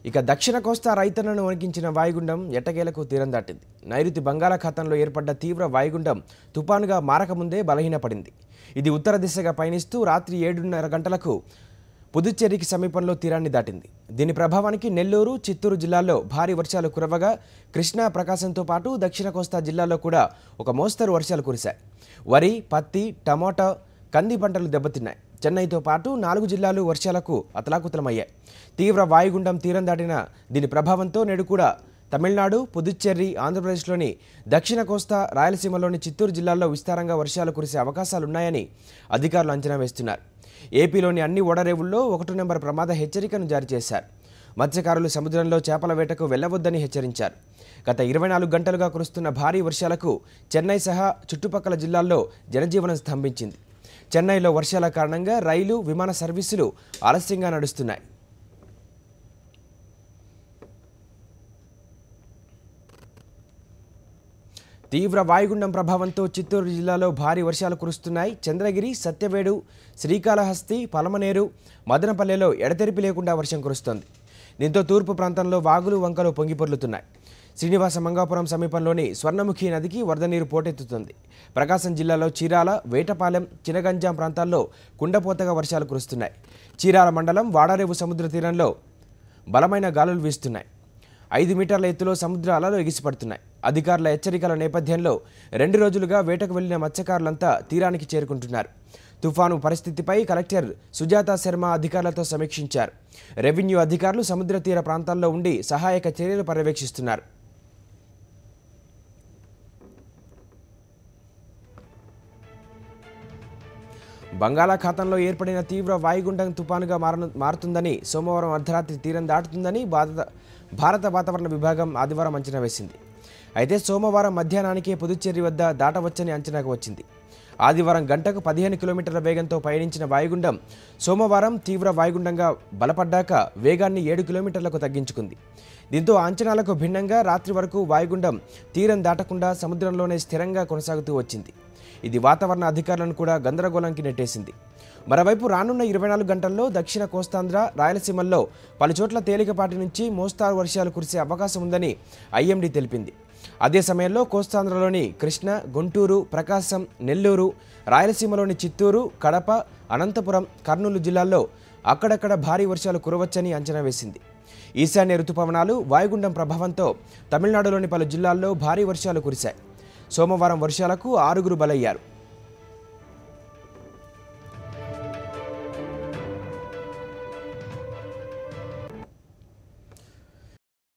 ఇక దక్షిణ కోస్తా రైతన్నను వణికించిన వాయుగుండం ఎట్టకేలకు తీరం దాటింది. నైరుతి బంగాళాఖాతంలో ఏర్పడ్డ తీవ్ర వాయుగుండం తుపానుగా మారకముందే బలహీనపడింది. ఇది ఉత్తర దిశగా పయనిస్తూ రాత్రి 7:30 గంటలకు పుదుచ్చేరికి సమీపంలో తీరాన్ని దాటింది. దీని ప్రభావానికి నెల్లూరు, చిత్తూరు జిల్లాల్లో భారీ వర్షాలు కురవగా కృష్ణా, ప్రకాశంతో పాటు దక్షిణ కోస్తా జిల్లాల్లో కూడా ఒక మోస్తరు వర్షాలు కురిశాయి. వరి, పత్తి, టమోటా, కంది పంటలు దెబ్బతిన్నాయి. చెన్నైతో పాటు 4 జిల్లాలు వర్షాలకు అతలాకుతలమయ్యాయి. తీవ్ర వాయుగుండం తీరం దాటిన దీని ప్రభావంతో నేడు కూడా తమిళనాడు, పుదుచ్చేరి, ఆంధ్రప్రదేశ్లోని దక్షిణ కోస్తా, రాయలసీమలోని చిత్తూరు జిల్లాల్లో విస్తారంగా వర్షాలు కురిసే అవకాశాలున్నాయని అధికారులు అంచనా వేస్తున్నారు. ఏపీలోని అన్ని ఓడరేవుల్లో 1 నెంబర్ ప్రమాద హెచ్చరికను జారీ చేశారు. మత్స్యకారులు సముద్రంలో చేపల వేటకు వెళ్లవద్దని హెచ్చరించారు. గత 24 గంటలుగా కురుస్తున్న భారీ వర్షాలకు చెన్నై సహా చుట్టుపక్కల జిల్లాల్లో జనజీవనం స్తంభించింది. చెన్నైలో వర్షాల కారణంగా రైలు, విమాన సర్వీసులు ఆలస్యంగా నడుస్తున్నాయి. తీవ్ర వాయుగుండం ప్రభావంతో చిత్తూరు జిల్లాలో భారీ వర్షాలు కురుస్తున్నాయి. చంద్రగిరి, సత్యవేడు, శ్రీకాళహస్తి, పలమనేరు, మదనపల్లెలో ఎడతెరిపి లేకుండా వర్షం కురుస్తోంది. దీంతో తూర్పు ప్రాంతంలో వాగులు, వంకలు పొంగిపొర్లుతున్నాయి. శ్రీనివాస మంగాపురం సమీపంలోని స్వర్ణముఖి నదికి వరద నీరు పోటెత్తుతుంది. ప్రకాశం జిల్లాలో చీరాల, వేటపాలెం, చినగంజాం ప్రాంతాల్లో కుండపోతగా వర్షాలు కురుస్తున్నాయి. చీరాల మండలం వాడారేవు సముద్ర తీరంలో బలమైన గాలులు వీస్తున్నాయి. 5 మీటర్ల ఎత్తులో సముద్ర అలలు ఎగిసిపడుతున్నాయి. అధికారుల హెచ్చరికల నేపథ్యంలో 2 రోజులుగా వేటకు వెళ్లిన మత్స్యకారులంతా తీరానికి చేరుకుంటున్నారు. తుఫాను పరిస్థితిపై కలెక్టర్ సుజాత శర్మ అధికారులతో సమీక్షించారు. రెవెన్యూ అధికారులు సముద్ర తీర ప్రాంతాల్లో ఉండి సహాయక చర్యలు పర్యవేక్షిస్తున్నారు. బంగాళాఖాతంలో ఏర్పడిన తీవ్ర వాయుగుండం తుపానుగా మారుతుందని, సోమవారం అర్ధరాత్రి తీరం దాటుతుందని భారత వాతావరణ విభాగం ఆదివారం అంచనా వేసింది. అయితే సోమవారం మధ్యాహ్నానికే పుదుచ్చేరి వద్ద దాటవచ్చని అంచనాకు వచ్చింది. ఆదివారం గంటకు 15 కిలోమీటర్ల వేగంతో పయనించిన వాయుగుండం సోమవారం తీవ్ర వాయుగుండంగా బలపడ్డాక వేగాన్ని 7 కిలోమీటర్లకు తగ్గించుకుంది. దీంతో అంచనాలకు భిన్నంగా రాత్రి వరకు వాయుగుండం తీరం దాటకుండా సముద్రంలోనే స్థిరంగా కొనసాగుతూ వచ్చింది. ఇది వాతావరణ అధికారులను కూడా గందరగోళంకి నెట్టేసింది. మరోవైపు రానున్న 24 గంటల్లో దక్షిణ కోస్తాంధ్ర, రాయలసీమల్లో పలుచోట్ల తేలికపాటి నుంచి మోస్తారు వర్షాలు కురిసే అవకాశం ఉందని ఐఎండీ తెలిపింది. అదే సమయంలో కోస్తాంధ్రలోని కృష్ణా, గుంటూరు, ప్రకాశం, నెల్లూరు, రాయలసీమలోని చిత్తూరు, కడప, అనంతపురం, కర్నూలు జిల్లాల్లో అక్కడక్కడ భారీ వర్షాలు కురవచ్చని అంచనా వేసింది. ఈశాన్య రుతుపవనాలు, వాయుగుండం ప్రభావంతో తమిళనాడులోని పలు జిల్లాల్లో భారీ వర్షాలు కురిశాయి. సోమవారం వర్షాలకు 6 బలయ్యారు.